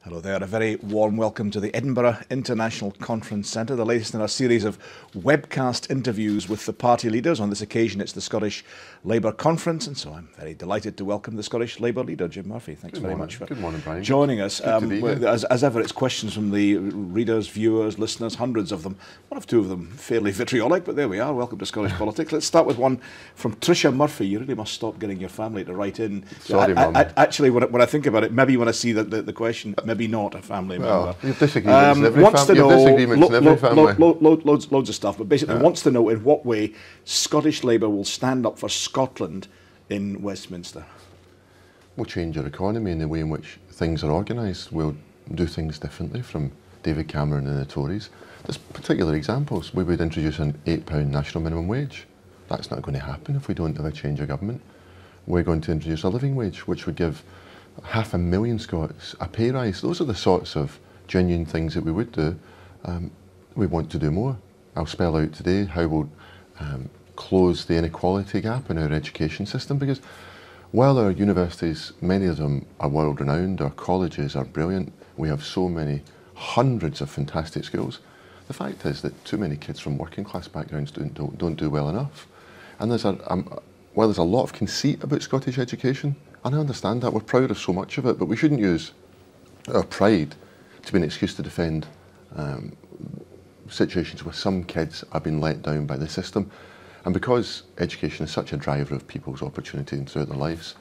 Hello there, a very warm welcome to the Edinburgh International Conference Centre, the latest in a series of webcast interviews with the party leaders. On this occasion it's the Scottish Labour Conference, and so I'm very delighted to welcome the Scottish Labour leader, Jim Murphy. Thanks very much for joining us. As ever, it's questions from the readers, viewers, listeners, hundreds of them. One of two of them fairly vitriolic, but there we are. Welcome to Scottish Politics. Let's start with one from Tricia Murphy. You really must stop getting your family to write in. Sorry, Mum. Actually, when I think about it, maybe when I see the question, maybe not a family member. You have disagreements in every family. Loads of stuff, but basically wants to know in what way Scottish Labour will stand up for Scotland in Westminster. We'll change our economy and the way in which things are organised. We'll do things differently from David Cameron and the Tories. There's particular examples. We would introduce an £8 national minimum wage. That's not going to happen if we don't have a change of government. We're going to introduce a living wage, which would give 500,000 Scots a pay rise. Those are the sorts of genuine things that we would do. We want to do more. I'll spell out today how we'll close the inequality gap in our education system, because while our universities, many of them are world renowned, our colleges are brilliant, we have so many hundreds of fantastic schools, the fact is that too many kids from working class backgrounds don't do well enough. And while there's a lot of conceit about Scottish education, and I understand that, we're proud of so much of it, but we shouldn't use our pride to be an excuse to defend situations where some kids have been let down by the system. And because education is such a driver of people's opportunity throughout their lives,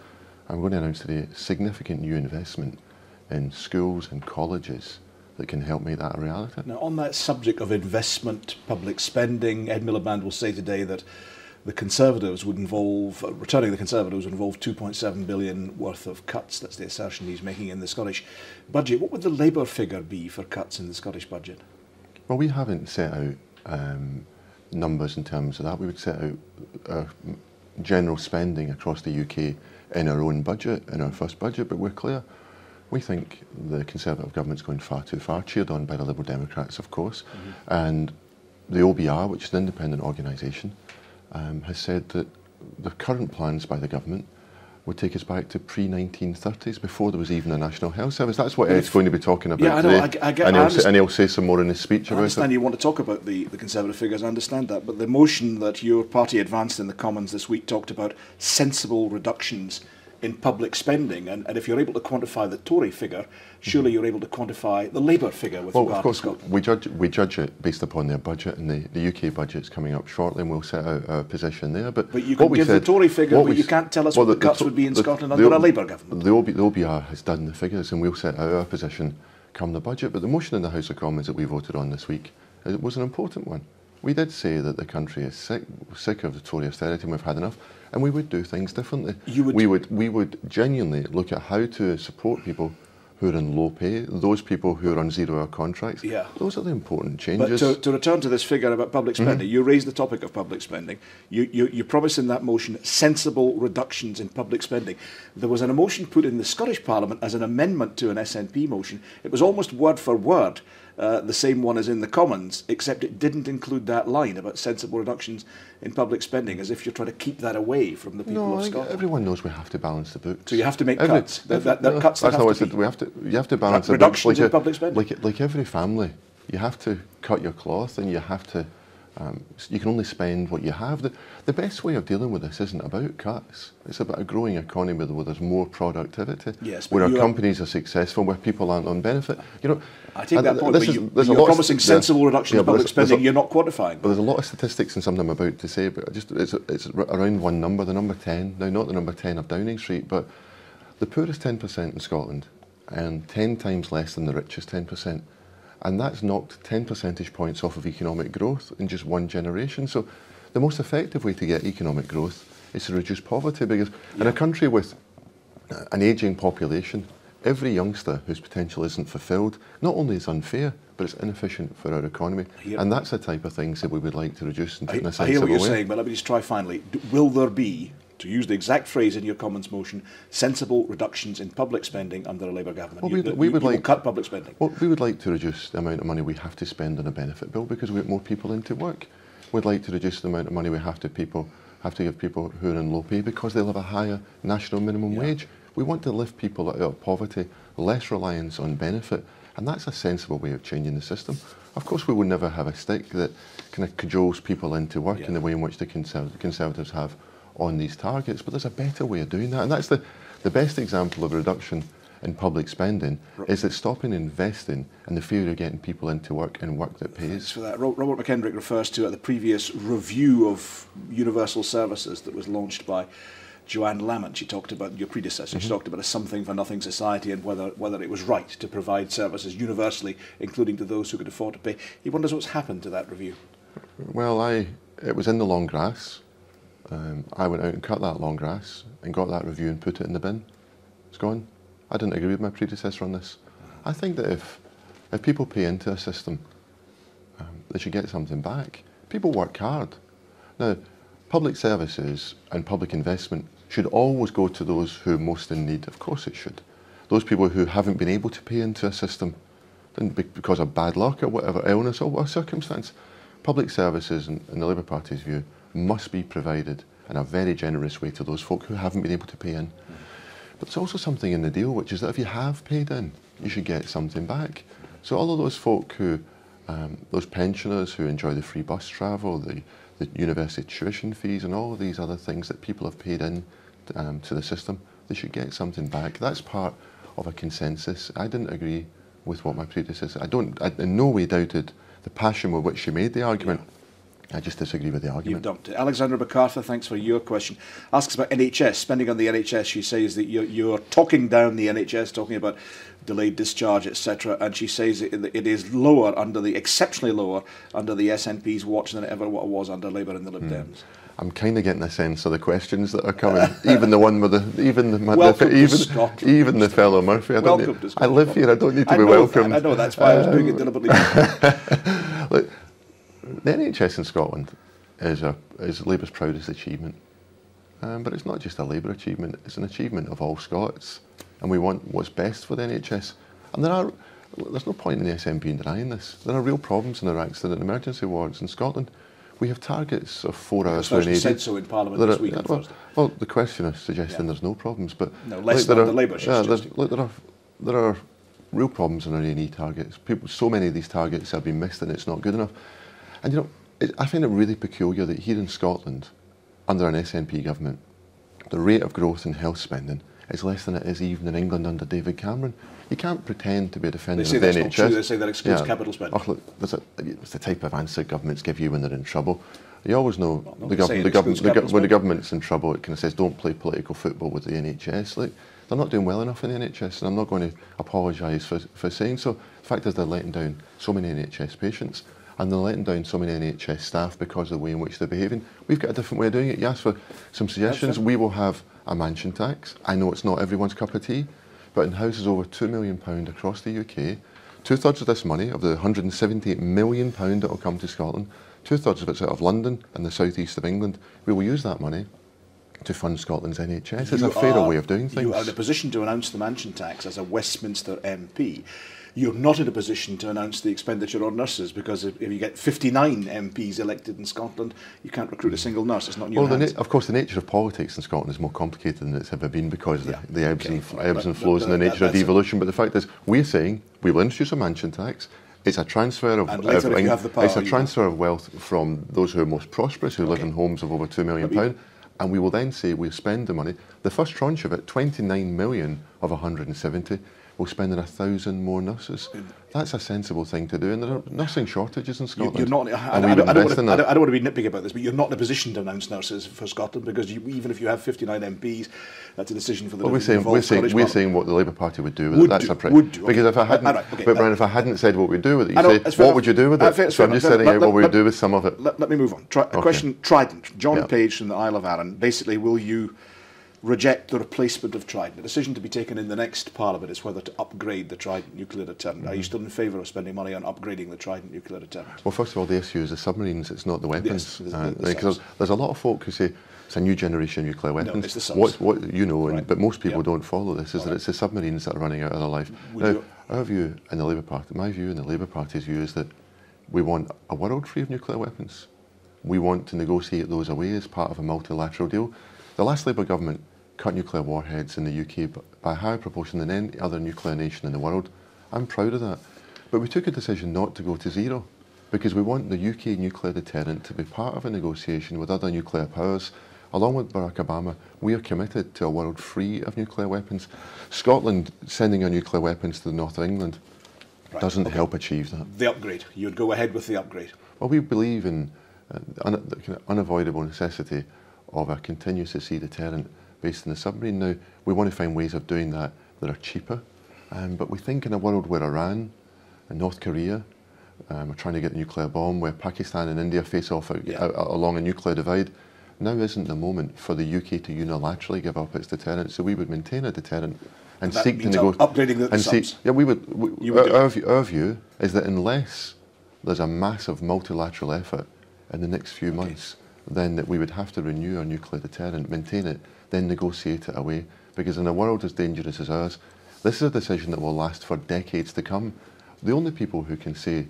I'm going to announce today significant new investment in schools and colleges that can help make that a reality. Now, on that subject of investment, public spending, Ed Miliband will say today that the Conservatives would involve, returning the Conservatives would involve 2.7 billion worth of cuts. That's the assertion he's making in the Scottish budget. What would the Labour figure be for cuts in the Scottish budget? Well, we haven't set out numbers in terms of that. We would set out general spending across the UK in our own budget, in our first budget, but we're clear. We think the Conservative government's going far too far, cheered on by the Liberal Democrats, of course, and the OBR, which is an independent organisation, has said that the current plans by the government would take us back to pre-1930s, before there was even a National Health Service. That's what Ed's going to be talking about today. And he'll say some more in his speech about it. I understand you want to talk about the Conservative figures, I understand that, but the motion that your party advanced in the Commons this week talked about sensible reductions in public spending, and if you're able to quantify the Tory figure, surely you're able to quantify the Labour figure with regard to Scotland. We judge it based upon their budget, and the UK budget's coming up shortly, and we'll set out our position there. But you can give the Tory figure, but you can't tell us what the cuts would be in Scotland under a Labour government. The OBR has done the figures, and we'll set out our position come the budget. But the motion in the House of Commons that we voted on this week, it was an important one. We did say that the country is sick of the Tory austerity, and we've had enough, and we would do things differently. We would genuinely look at how to support people who are in low pay, those people who are on zero-hour contracts. Yeah. Those are the important changes. But to return to this figure about public spending, you raised the topic of public spending. You promised in that motion sensible reductions in public spending. There was an motion put in the Scottish Parliament as an amendment to an SNP motion. It was almost word for word the same one as in the Commons, except it didn't include that line about sensible reductions in public spending, as if you're trying to keep that away from the people of Scotland. Everyone knows we have to balance the books. So you have to make cuts. Cuts that have to be. You have to balance reductions in public spending. Like every family, you have to cut your cloth, and you have to. You can only spend what you have. The best way of dealing with this isn't about cuts. It's about a growing economy where there's more productivity, where our companies are successful, where people aren't on benefit. I take that point, but you're promising sensible reductions in public spending, you're not quantifying. But there's a lot of statistics and something I'm about to say, but it's around one number, the number 10. Now, not the number 10 of Downing Street, but the poorest 10% in Scotland earn 10 times less than the richest 10%. And that's knocked 10 percentage points off of economic growth in just one generation. So the most effective way to get economic growth is to reduce poverty, because in a country with an ageing population, every youngster whose potential isn't fulfilled not only is unfair, but it's inefficient for our economy. And that's the type of things that we would like to reduce in a sensible way. I hear what you're saying, but let me just try finally. Will there be, to use the exact phrase in your Commons motion, sensible reductions in public spending under a Labour government? Well, we would like cut public spending. Well, we would like to reduce the amount of money we have to spend on a benefit bill, because we get more people into work. We'd like to reduce the amount of money we have to give people who are in low pay, because they'll have a higher national minimum wage. We want to lift people out of poverty, less reliance on benefit, and that's a sensible way of changing the system. Of course, we will never have a stick that kind of cajoles people into work in the way in which the Conservatives have on these targets, but there's a better way of doing that, and that's the best example of a reduction in public spending is that stopping investing and the fear of getting people into work and work that pays. Thanks for that. Robert McKendrick refers to the previous review of universal services that was launched by Joanne Lamont. She talked about your predecessor. She talked about a something for nothing society and whether it was right to provide services universally, including to those who could afford to pay. He wonders what's happened to that review. Well, it was in the long grass. I went out and cut that long grass and got that review and put it in the bin. It's gone. I didn't agree with my predecessor on this. I think that if people pay into a system, they should get something back. People work hard. Now, public services and public investment should always go to those who are most in need. Of course it should. Those people who haven't been able to pay into a system because of bad luck or whatever illness or whatever circumstance, public services, in the Labour Party's view, must be provided in a very generous way to those folk who haven't been able to pay in. But there's also something in the deal, which is that if you have paid in, you should get something back. So all of those folk who, those pensioners who enjoy the free bus travel, the university tuition fees and all of these other things that people have paid in to the system, they should get something back. That's part of a consensus. I didn't agree with what my predecessor, I in no way doubted the passion with which she made the argument. I just disagree with the argument. You've dumped it. Alexandra MacArthur, thanks for your question. Asks about NHS, spending on the NHS. She says that you're talking down the NHS, talking about delayed discharge, etc. And she says it is lower, exceptionally lower, under the SNP's watch than it ever was under Labour and the Lib Dems. I'm kind of getting a sense of the questions that are coming. Even the one with even the fellow Murphy. I live here. I don't need to be welcomed. I know. That's why I was doing it deliberately. Look, the NHS in Scotland is Labour's proudest achievement, but it's not just a Labour achievement. It's an achievement of all Scots, and we want what's best for the NHS. And there's no point in the SNP in denying this. There are real problems in our accident and emergency wards in Scotland. We have targets of 4 hours for an AD. Said so in Parliament this week on Thursday. Well, the questioner is suggesting there's no problems, but no, less than the Labour. There are real problems in our A&E targets. So many of these targets have been missed, and it's not good enough. And I find it really peculiar that here in Scotland, under an SNP government, the rate of growth in health spending is less than it is even in England under David Cameron. You can't pretend to be a defender of the NHS. Not true. They say that excludes capital spending. Oh, look, it's the type of answer governments give you when they're in trouble. You always know when the government's in trouble, it kind of says, don't play political football with the NHS. Like, they're not doing well enough in the NHS, and I'm not going to apologise for saying so. The fact is they're letting down so many NHS patients, and they're letting down so many NHS staff because of the way in which they're behaving. We've got a different way of doing it. You asked for some suggestions. We will have a mansion tax. I know it's not everyone's cup of tea, but in houses over £2 million across the UK, 2/3 of this money, of the £178 million that will come to Scotland, 2/3 of it's out of London and the southeast of England. We will use that money to fund Scotland's NHS. It's a fairer way of doing things. You are in a position to announce the mansion tax as a Westminster MP. You're not in a position to announce the expenditure on nurses, because if you get 59 MPs elected in Scotland, you can't recruit a single nurse. It's not in your hands. Of course, the nature of politics in Scotland is more complicated than it's ever been because of the ebbs and flows and the nature of devolution. But the fact is, we're saying we will introduce a mansion tax. It's a transfer of transfer of wealth from those who are most prosperous, who live in homes of over £2 million, and we will then say we'll spend the money. The first tranche of it, 29 million of 170. We'll spend 1,000 more nurses. That's a sensible thing to do, and there are nursing shortages in Scotland. I don't want to be nitpicky about this, but you're not in a position to announce nurses for Scotland, because even if you have 59 MPs, that's a decision for the. Well, we're saying what the Labour Party would do with it. That's a because if I hadn't, Brian, if I hadn't said what we'd do with it, you say, what would you do with it? So I'm just saying what we would do with some of it. Let me move on. A question: Trident. John Page from the Isle of Arran. Basically, will you reject the replacement of Trident? A decision to be taken in the next Parliament is whether to upgrade the Trident nuclear deterrent. Are you still in favour of spending money on upgrading the Trident nuclear deterrent? Well, first of all, the issue is the submarines, it's not the weapons. Because there's a lot of folk who say it's a new generation of nuclear weapons. No, it's the subs. What you know, but most people don't follow this, is that it's the submarines that are running out of their life. Now, our view in the Labour Party, my view and the Labour Party's view, is that we want a world free of nuclear weapons. We want to negotiate those away as part of a multilateral deal. The last Labour government cut nuclear warheads in the UK by a higher proportion than any other nuclear nation in the world. I'm proud of that. But we took a decision not to go to zero because we want the UK nuclear deterrent to be part of a negotiation with other nuclear powers. Along with Barack Obama, we are committed to a world free of nuclear weapons. Scotland sending our nuclear weapons to the north of England doesn't help achieve that. The upgrade. You'd go ahead with the upgrade. Well, we believe in the kind of unavoidable necessity of a continuous at sea deterrent based on the submarine. Now, we want to find ways of doing that that are cheaper. But we think in a world where Iran and North Korea are trying to get the nuclear bomb, where Pakistan and India face off along a nuclear divide, now isn't the moment for the UK to unilaterally give up its deterrent. So we would maintain a deterrent and seek to negotiate. Upgrading the subs. Yeah, our view is that unless there's a massive multilateral effort in the next few months, then that we would have to renew our nuclear deterrent, maintain it, then negotiate it away. Because in a world as dangerous as ours, this is a decision that will last for decades to come. The only people who can say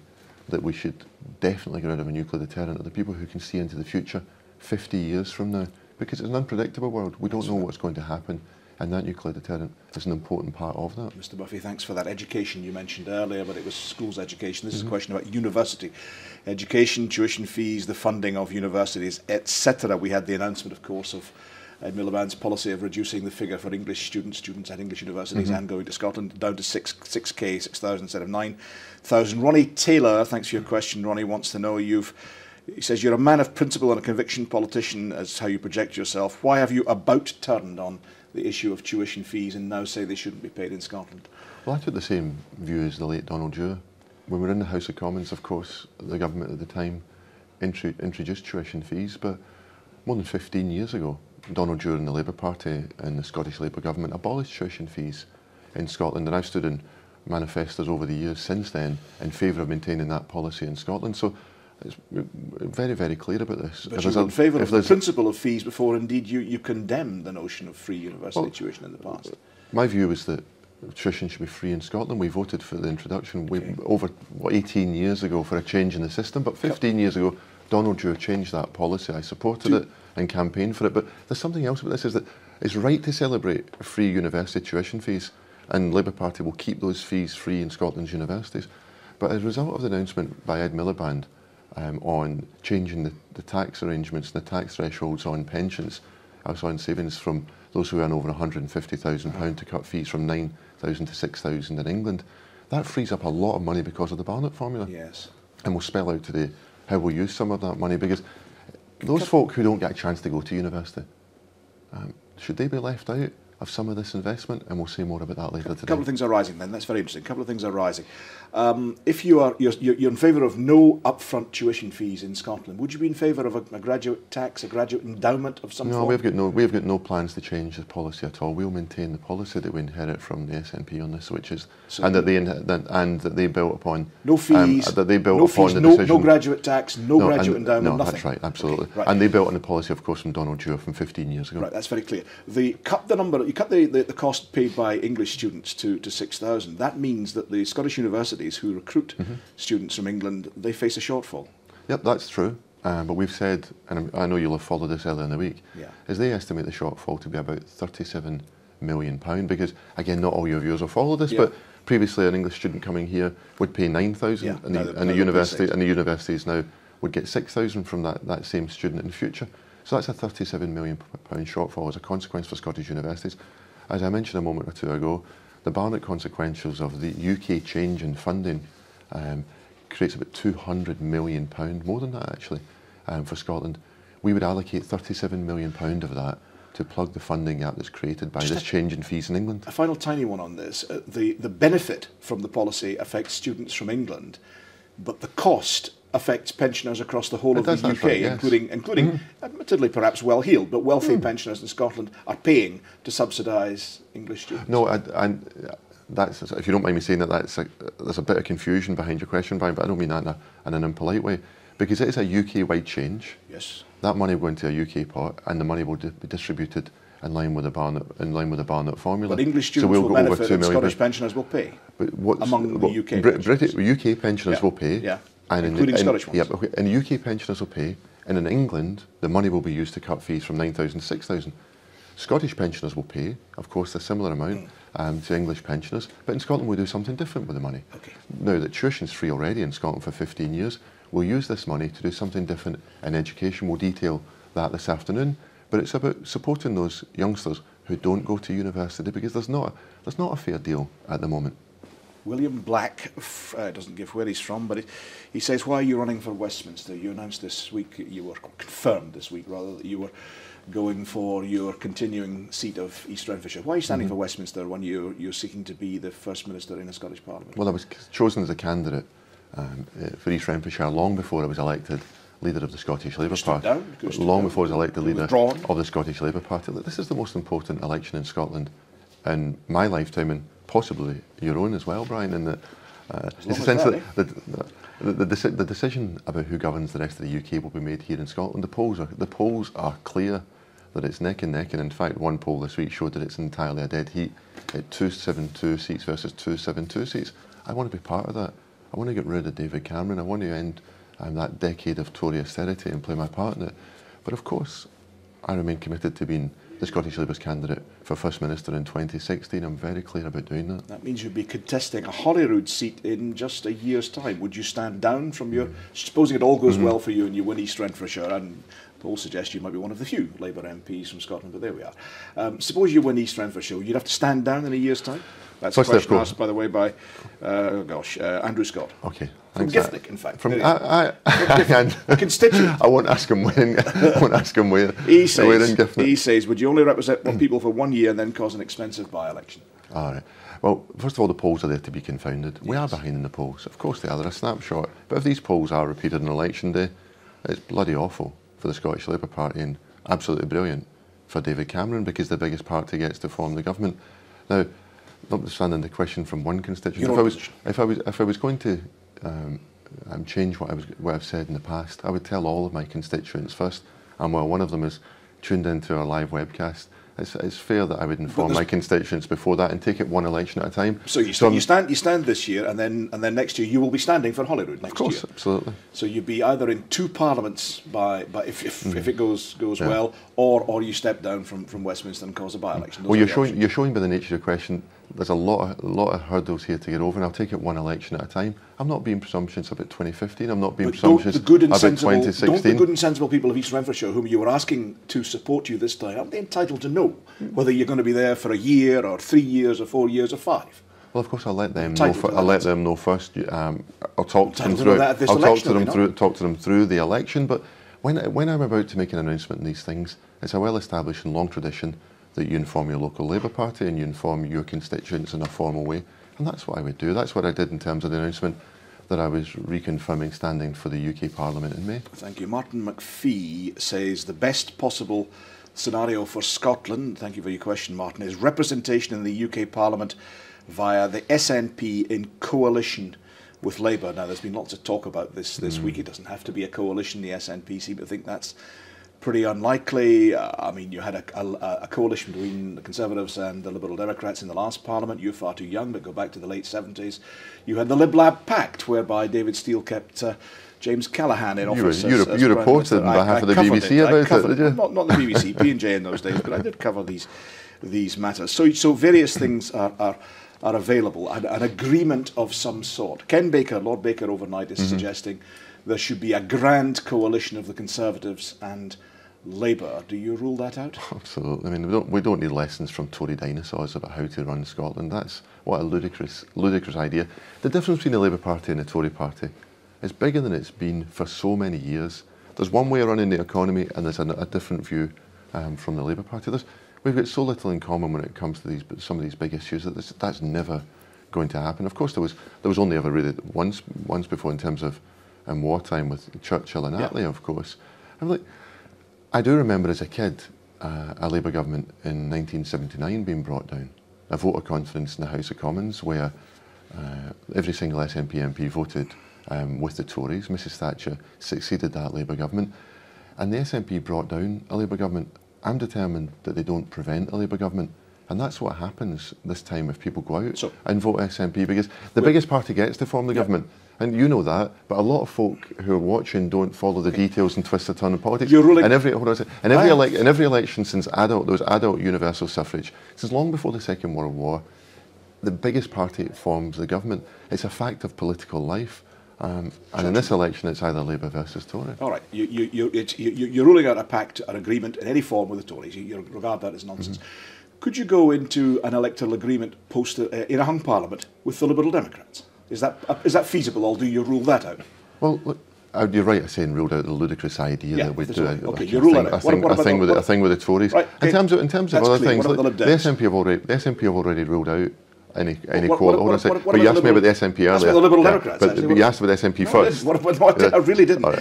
that we should definitely get rid of a nuclear deterrent are the people who can see into the future 50 years from now. Because it's an unpredictable world. We don't know what's going to happen. And that nuclear deterrent is an important part of that. Mr. Buffy, thanks for that. Education you mentioned earlier, but it was schools education. This is a question about university education, tuition fees, the funding of universities, etc. We had the announcement, of course, of Ed Miliband's policy of reducing the figure for English students at English universities and going to Scotland down to 6,000 instead of 9,000. Ronnie Taylor, thanks for your question. Ronnie wants to know, he says, you're a man of principle and a conviction politician, as how you project yourself. Why have you about turned on the issue of tuition fees and now say they shouldn't be paid in Scotland? Well, I took the same view as the late Donald Dewar. When we were in the House of Commons, of course, the government at the time introduced tuition fees, but more than 15 years ago, Donald Dewar and the Labour Party and the Scottish Labour government abolished tuition fees in Scotland, and I've stood in manifestos over the years since then in favour of maintaining that policy in Scotland. So it's very, very clear about this. But you were in favour of the principle of fees before, indeed, you condemned the notion of free university tuition in the past. My view was that tuition should be free in Scotland. We voted for the introduction over 18 years ago for a change in the system, but 15 years ago, Donald Dewar changed that policy. I supported it and campaigned for it. But there's something else about this, is that it's right to celebrate free university tuition fees, and Labour Party will keep those fees free in Scotland's universities. But as a result of the announcement by Ed Miliband on changing the tax arrangements and the tax thresholds on pensions, also on savings from those who earn over £150,000 to cut fees from 9,000 to 6,000 in England, that frees up a lot of money because of the Barnett formula. Yes. And we'll spell out today how we'll use some of that money, because those folk who don't get a chance to go to university, should they be left out of some of this investment? And we'll say more about that later today. A couple of things are rising then. That's very interesting. A couple of things are rising. If you're in favour of no upfront tuition fees in Scotland, would you be in favour of a graduate tax, a graduate endowment of some form? No, we've got no plans to change the policy at all. We'll maintain the policy that we inherit from the SNP on this, which is that they built upon. No fees. That they built no upon fees, the decision. No graduate tax. No graduate endowment. No, nothing. That's right. Absolutely. Okay, right. And they built on the policy, of course, from Donald Dewar from 15 years ago. Right. That's very clear. You cut the cost paid by English students to 6,000. That means that the Scottish universities who recruit students from England, they face a shortfall. Yep, that's true. But we've said, and I know you'll have followed this earlier in the week, is they estimate the shortfall to be about £37 million. Because, again, not all your viewers will follow this, but previously an English student coming here would pay 9,000, and the universities now would get 6,000 from that same student in the future. So that's a £37 million shortfall as a consequence for Scottish universities. As I mentioned a moment or two ago, the Barnett consequentials of the UK change in funding creates about £200 million, more than that actually, for Scotland. We would allocate £37 million of that to plug the funding gap that's created by this change in fees in England. A final tiny one on this. The benefit from the policy affects students from England, but the cost affects pensioners across the whole of the UK, right, yes. including admittedly perhaps well-heeled, but wealthy pensioners in Scotland are paying to subsidise English students. No, and that's, if you don't mind me saying that, there's a bit of confusion behind your question, Brian, but I don't mean that in an impolite way, because it is a UK-wide change. Yes. That money will go into a UK pot, and the money will be distributed in line with the Barnett formula. But English students will benefit and Scottish pensioners will pay among the UK pensioners. UK pensioners will pay. Yeah. Including Scottish ones. Yeah, and UK pensioners will pay, and in England, the money will be used to cut fees from 9,000 to 6,000. Scottish pensioners will pay, of course, a similar amount to English pensioners, but in Scotland we'll do something different with the money. Okay. Now that tuition's free already in Scotland for 15 years, we'll use this money to do something different in education. We'll detail that this afternoon, but it's about supporting those youngsters who don't go to university, because there's not a fair deal at the moment. William Black doesn't give where he's from, but he says, why are you running for Westminster? You announced this week, you were confirmed this week rather, that you were going for your continuing seat of East Renfrewshire. Why are you standing for Westminster when you're seeking to be the First Minister in a Scottish Parliament? Well, I was chosen as a candidate for East Renfrewshire long before I was elected leader of the Scottish Labour Party. Long before I was elected leader of the Scottish Labour Party. This is the most important election in Scotland in my lifetime, and possibly your own as well, Brian. And essentially the decision about who governs the rest of the UK will be made here in Scotland. The polls are clear that it's neck and neck, and in fact one poll this week showed that it's entirely a dead heat at 272 seats versus 272 seats. I want to be part of that. I want to get rid of David Cameron. I want to end that decade of Tory austerity and play my part in it. But of course, I remain committed to being the Scottish Labour's candidate for First Minister in 2016. I'm very clear about doing that. That means you'd be contesting a Holyrood seat in just a year's time. Would you stand down from your, supposing it all goes well for you and you win East Renfrewshire, and polls suggest you might be one of the few Labour MPs from Scotland, but there we are. Suppose you win East Renfrewshire, you'd have to stand down in a year's time? That's a question asked, by the way, by Andrew Scott. Okay. From Giffnock, in fact. From constituent. I won't ask him when. I won't ask him where. He says, would you only represent people for 1 year and then cause an expensive by-election? All right. Well, first of all, the polls are there to be confounded. Yes. We are behind in the polls. Of course they are. They're a snapshot. But if these polls are repeated on election day, it's bloody awful for the Scottish Labour Party and absolutely brilliant for David Cameron, because the biggest party gets to form the government. Now, notwithstanding the question from one constituent, if I was going to change what I've said in the past, I would tell all of my constituents first, and while one of them is tuned into our live webcast, it's fair that I would inform my constituents before that and take it one election at a time. So you stand this year, and then next year you will be standing for Holyrood next year. Of course, absolutely. So you'd be either in two parliaments if it goes well, or you step down from Westminster and cause a by-election. Well, you're showing by the nature of your question, there's a lot of hurdles here to get over, and I'll take it one election at a time. I'm not being presumptuous about 2015. I'm not being presumptuous about 2016. Don't the good and sensible people of East Renfrewshire, whom you were asking to support you this time, aren't they entitled to know whether you're going to be there for a year or 3 years or 4 years or 5? Well, of course, I'll let them know. I'll let them know first. I'll talk to them through. Talk to them through the election. But when I'm about to make an announcement on these things, it's a well-established and long tradition that you inform your local Labour Party and you inform your constituents in a formal way, and that's what I would do. That's what I did in terms of the announcement that I was reconfirming standing for the UK Parliament in May. Thank you. Martin McPhee says the best possible scenario for Scotland, thank you for your question, Martin, is representation in the UK Parliament via the SNP in coalition with Labour. Now, there's been lots of talk about this week. It doesn't have to be a coalition. The SNP seem to think that's pretty unlikely. I mean, you had a coalition between the Conservatives and the Liberal Democrats in the last Parliament. You're far too young, but go back to the late 70s. You had the Lib Lab Pact, whereby David Steele kept James Callaghan in office. You reported on behalf of the BBC about it, did you? Not the BBC, P&J in those days, but I did cover these matters. So various things are available. An agreement of some sort. Ken Baker, Lord Baker, overnight is suggesting there should be a grand coalition of the Conservatives and Labour. Do you rule that out? Absolutely. I mean, we don't need lessons from Tory dinosaurs about how to run Scotland. That's what a ludicrous idea. The difference between the Labour Party and the Tory Party is bigger than it's been for so many years. There's one way of running the economy, and there's a different view from the Labour Party. We've got so little in common when it comes to some of these big issues that that's never going to happen. Of course, there was only ever really once before in terms of wartime with Churchill and Attlee, of course. I do remember as a kid a Labour government in 1979 being brought down, a vote of confidence in the House of Commons where every single SNP MP voted with the Tories. Mrs Thatcher succeeded that Labour government, and the SNP brought down a Labour government. I'm determined that they don't prevent a Labour government, And that's what happens this time if people go out and vote SNP, because the biggest party gets to form the government. And you know that, but a lot of folk who are watching don't follow the details and twist the turn of politics. You're ruling. In every election since there was adult universal suffrage, since long before the Second World War, the biggest party forms the government. It's a fact of political life. And in this election, it's either Labour versus Tory. All right, you're ruling out a pact, an agreement in any form with the Tories. You regard that as nonsense. Could you go into an electoral agreement in a hung parliament with the Liberal Democrats? Is that feasible, or do you rule that out? Well, look, you're right in saying ruled out the ludicrous idea that we do. Okay, you rule out a thing with the Tories. Right, okay. In terms of other things, the SNP have already ruled out any quote. But you asked me about the SNP earlier. That's what the Liberal Democrats. But you asked about the SNP first. I really didn't. On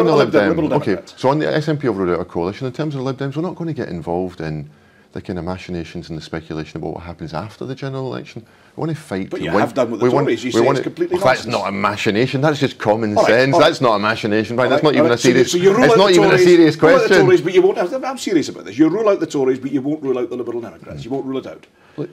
the Lib Dem. Okay, so on the SNP have ruled out a coalition. In terms of the Lib Dems, we're not going to get involved in the kind of machinations and the speculation about what happens after the general election. We want to fight. But you have done with the Tories. You say it's completely nonsense. That's not a machination. That's just common sense. That's not a machination, right? That's not even a serious. It's not even a serious question. The Tories, but you won't. I'm serious about this. You rule out the Tories, but you won't rule out the Liberal Democrats. You won't rule it out. Look,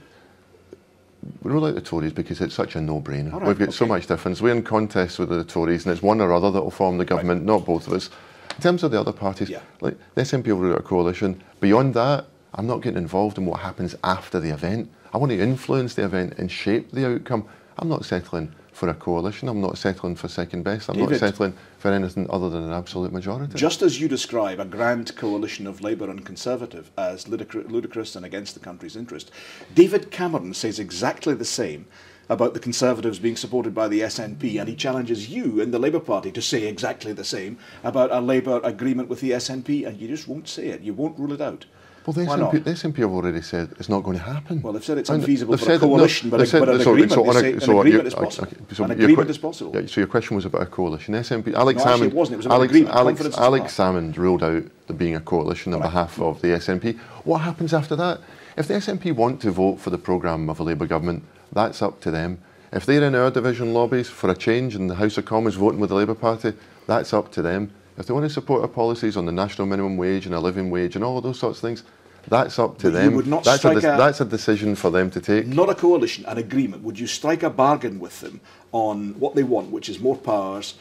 we rule out the Tories because it's such a no-brainer. We've got so much difference. We're in contest with the Tories, and it's one or other that will form the government, not both of us. In terms of the other parties, like the SNP will rule out a coalition. Beyond that, I'm not getting involved in what happens after the event. I want to influence the event and shape the outcome. I'm not settling for a coalition. I'm not settling for second best. I'm not settling for anything other than an absolute majority. Just as you describe a grand coalition of Labour and Conservative as ludicrous and against the country's interest, David Cameron says exactly the same about the Conservatives being supported by the SNP, and he challenges you in the Labour Party to say exactly the same about a Labour agreement with the SNP, and you just won't say it. You won't rule it out. Well, the SNP have already said it's not going to happen. Well, they've said it's unfeasible for a coalition, but an agreement is possible. An agreement is possible. Yeah, so your question was about a coalition. SNP, it wasn't. It was about agreement. Alex Salmond ruled out there being a coalition on behalf of the SNP. What happens after that? If the SNP want to vote for the programme of a Labour government, that's up to them. If they're in our division lobbies for a change in the House of Commons voting with the Labour Party, that's up to them. If they want to support our policies on the national minimum wage and a living wage and all of those sorts of things, that's up to them. That's a decision for them to take. Not a coalition, an agreement. Would you strike a bargain with them on what they want, which is more powers,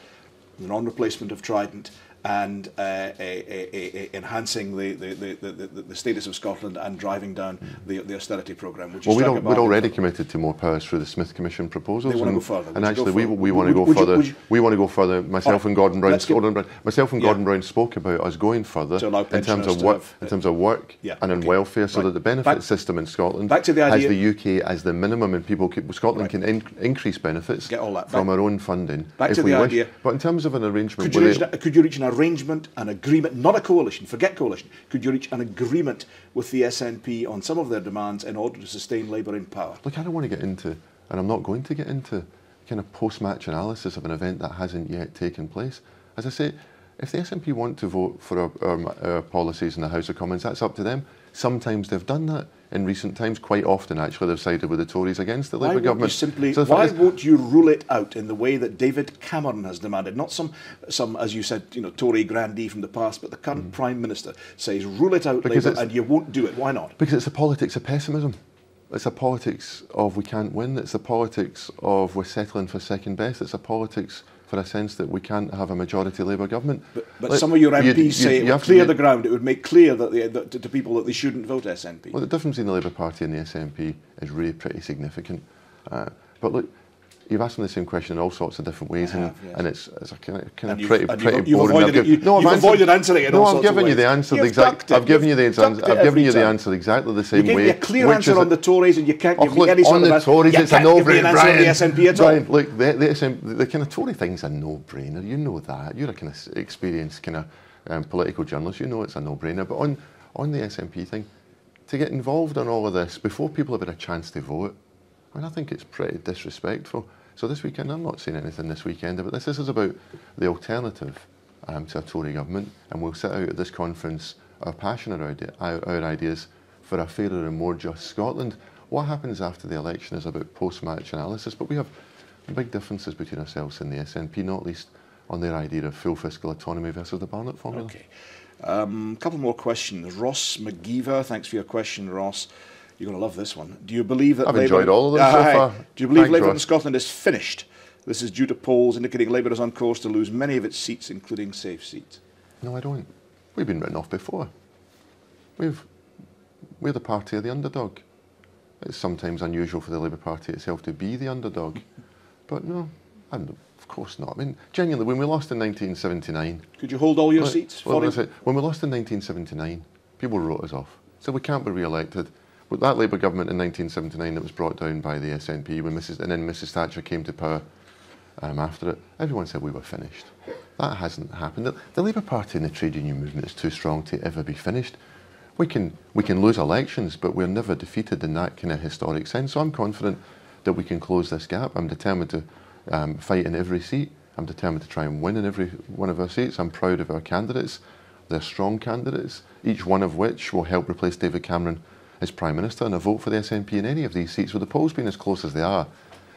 the non-replacement of Trident, and enhancing the status of Scotland and driving down the austerity programme? Well, we're already committed to more powers through the Smith Commission proposals. They want to go further. And actually, we want to go further. We want to go further. Myself and Gordon Brown spoke about us going further in terms of work and in welfare, so that the benefit system in Scotland has the UK as the minimum, and Scotland can increase benefits from our own funding if we wish. But in terms of an arrangement, could you reach an arrangement, an agreement, not a coalition, forget coalition, could you reach an agreement with the SNP on some of their demands in order to sustain Labour in power? Look, I don't want to get into, and I'm not going to get into, kind of post-match analysis of an event that hasn't yet taken place. As I say, if the SNP want to vote for our policies in the House of Commons, that's up to them. Sometimes they've done that. In recent times, quite often actually, they've sided with the Tories against the Labour government. Why won't you rule it out in the way that David Cameron has demanded? Not some, as you said, Tory grandee from the past, but the current Prime Minister says rule it out, Labour, and you won't do it. Why not? Because it's a politics of pessimism. It's a politics of we can't win. It's a politics of we're settling for second best. It's a politics for a sense that we can't have a majority Labour government. But some of your MPs say it would clear the ground. It would make clear that to people that they shouldn't vote SNP. Well, the difference between the Labour Party and the SNP is really pretty significant. But look, you've asked me the same question in all sorts of different ways, and it's a kind of pretty boring. You've avoided answering it in all sorts of ways. I've given you the answer I've given you the answer exactly the same way. You gave me a clear answer on the Tories, and you can't give me any sort of answer. On the Tories, it's a no-brainer. Brian, look, the kind of Tory thing's a no-brainer. You know that. You're a kind of experienced kind of political journalist. You know it's a no-brainer. But on the SNP thing, to get involved in all of this before people have had a chance to vote, I think it's pretty disrespectful. So this weekend, I'm not saying anything this weekend about this. This is about the alternative to a Tory government, and we'll set out at this conference our passion around our ideas for a fairer and more just Scotland. What happens after the election is about post-match analysis, but we have big differences between ourselves and the SNP, not least on their idea of full fiscal autonomy versus the Barnett formula. Okay. A couple more questions. Ross McGeever, thanks for your question, Ross. You're going to love this one. Do you believe that I've Labour... enjoyed all of them so far. Do you believe Thanks, Labour in Ross. Scotland is finished? This is due to polls indicating Labour is on course to lose many of its seats, including safe seats. No, I don't. We've been written off before. We're the party of the underdog. It's sometimes unusual for the Labour Party itself to be the underdog. But no, of course not. I mean, genuinely, when we lost in 1979... Could you hold all your seats? When we lost in 1979, people wrote us off. So we can't be re-elected. But that Labour government in 1979 that was brought down by the SNP, and then Mrs Thatcher came to power after it, everyone said we were finished. That hasn't happened. The Labour Party and the trade union movement is too strong to ever be finished. We can lose elections, but we're never defeated in that kind of historic sense. So I'm confident that we can close this gap. I'm determined to fight in every seat. I'm determined to try and win in every one of our seats. I'm proud of our candidates. They're strong candidates, each one of which will help replace David Cameron as Prime Minister. And a vote for the SNP in any of these seats, with the polls being as close as they are,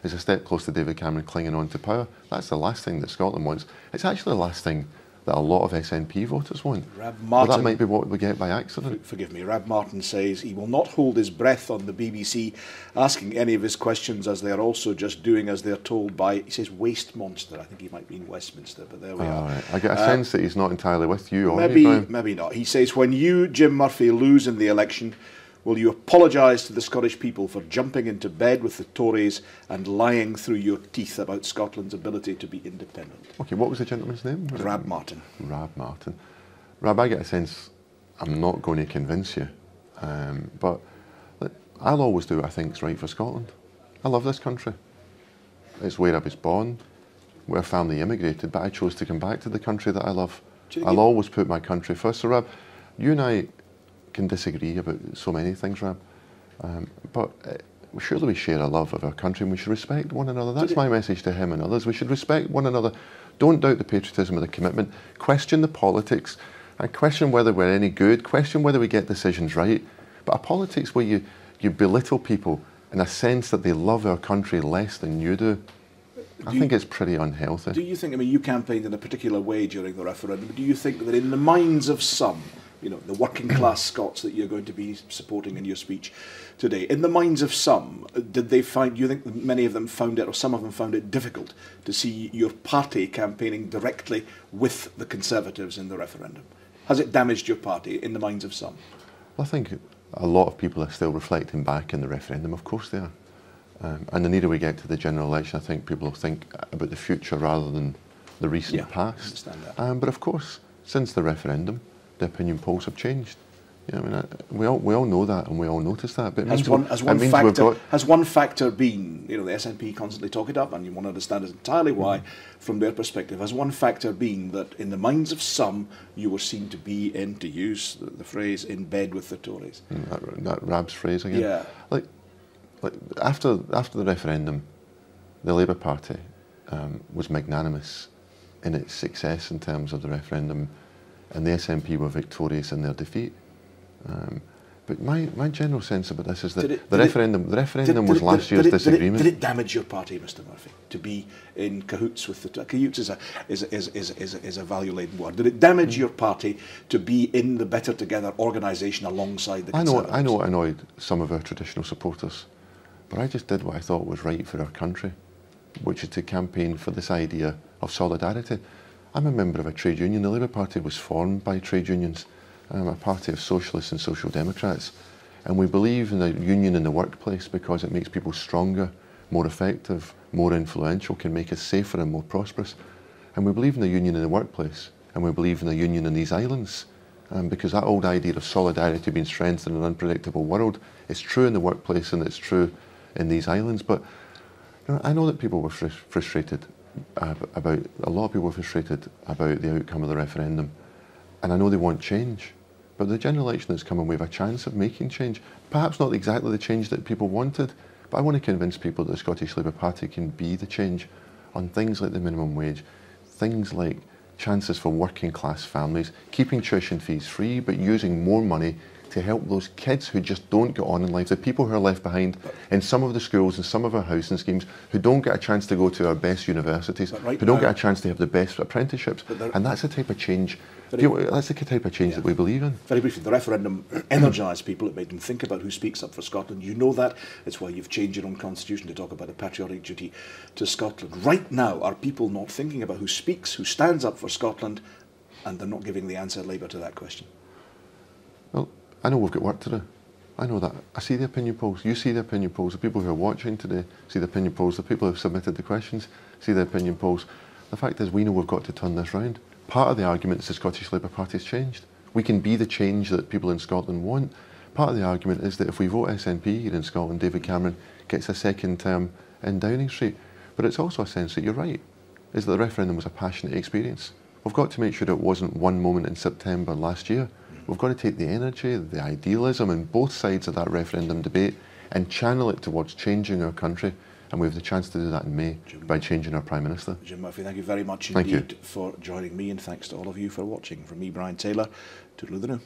is a step close to David Cameron clinging on to power. That's the last thing that Scotland wants. It's actually the last thing that a lot of SNP voters want. But that might be what we get by accident. Forgive me, Rab Martin says he will not hold his breath on the BBC asking any of his questions, as they are also just doing as they're told by, he says, waste monster. I think he might be in Westminster, but there we are. Right. I get a sense that he's not entirely with you, or maybe not. He says, when you, Jim Murphy, lose in the election, will you apologise to the Scottish people for jumping into bed with the Tories and lying through your teeth about Scotland's ability to be independent? Okay, what was the gentleman's name? Rab Martin. Rab Martin. Rab, I get a sense I'm not going to convince you, but look, I'll always do what I think is right for Scotland. I love this country. It's where I was born, where family immigrated, but I chose to come back to the country that I love. I'll always put my country first. So Rab, you and I can disagree about so many things, Rab, but surely we share a love of our country and we should respect one another. That's my message to him and others. We should respect one another. Don't doubt the patriotism of the commitment. Question the politics and question whether we're any good, question whether we get decisions right. But a politics where you belittle people in a sense that they love our country less than you do, I think it's pretty unhealthy. Do you think, I mean, you campaigned in a particular way during the referendum, do you think that in the minds of some, you know, the working class Scots that you're going to be supporting in your speech today, in the minds of some, did they find, do you think many of them found it, or some of them found it difficult to see your party campaigning directly with the Conservatives in the referendum? Has it damaged your party in the minds of some? Well, I think a lot of people are still reflecting back in the referendum. Of course they are. And the nearer we get to the general election, I think people will think about the future rather than the recent past. I understand that. But of course, since the referendum, the opinion polls have changed. You know, I mean, we all know that and we all notice that. But has one factor been, you know, the SNP constantly talk it up, and you want to understand entirely why, from their perspective, has one factor been that in the minds of some you were seen to be in, to use the phrase, in bed with the Tories? That Rab's phrase again. Yeah. Like after the referendum, the Labour Party was magnanimous in its success in terms of the referendum, and the SNP were victorious in their defeat. But my general sense about this is that the referendum was last year's disagreement. Did it damage your party, Mr. Murphy, to be in cahoots with the cahoots is a value-laden word? Did it damage your party to be in the Better Together organisation alongside the Conservatives? I know it annoyed some of our traditional supporters, but I just did what I thought was right for our country, which is to campaign for this idea of solidarity. I'm a member of a trade union. The Labour Party was formed by trade unions. I'm a party of socialists and social democrats, and we believe in a union in the workplace because it makes people stronger, more effective, more influential, can make us safer and more prosperous. And we believe in a union in the workplace, and we believe in a union in these islands, because that old idea of solidarity being strengthened in an unpredictable world is true in the workplace and it's true in these islands. But you know, I know that people were frustrated about, a lot of people were frustrated about the outcome of the referendum, and I know they want change. But the general election that's coming, we have a chance of making change. Perhaps not exactly the change that people wanted, but I want to convince people that the Scottish Labour Party can be the change on things like the minimum wage, things like chances for working class families, keeping tuition fees free, but using more money to help those kids who just don't get on in life, the people who are left behind in some of the schools and some of our housing schemes, who don't get a chance to go to our best universities, who don't get a chance to have the best apprenticeships. And that's the type of change, that's the type of change that we believe in. Very briefly, the referendum energised people. It made them think about who speaks up for Scotland. You know that. It's why you've changed your own constitution to talk about a patriotic duty to Scotland. Right now, are people not thinking about who speaks, who stands up for Scotland, and they're not giving the answer, Labour, to that question? Well, I know we've got work to do. I know that. I see the opinion polls. You see the opinion polls. The people who are watching today see the opinion polls. The people who have submitted the questions see the opinion polls. The fact is, we know we've got to turn this round. Part of the argument is the Scottish Labour Party has changed. We can be the change that people in Scotland want. Part of the argument is that if we vote SNP here in Scotland, David Cameron gets a second term in Downing Street. But it's also a sense that you're right, is that the referendum was a passionate experience. We've got to make sure it wasn't one moment in September last year. We've got to take the energy, the idealism in both sides of that referendum debate and channel it towards changing our country. And we have the chance to do that in May by changing our Prime Minister. Jim Murphy, thank you very much indeed for joining me, and thanks to all of you for watching. From me, Brian Taylor, toodaloo the noo.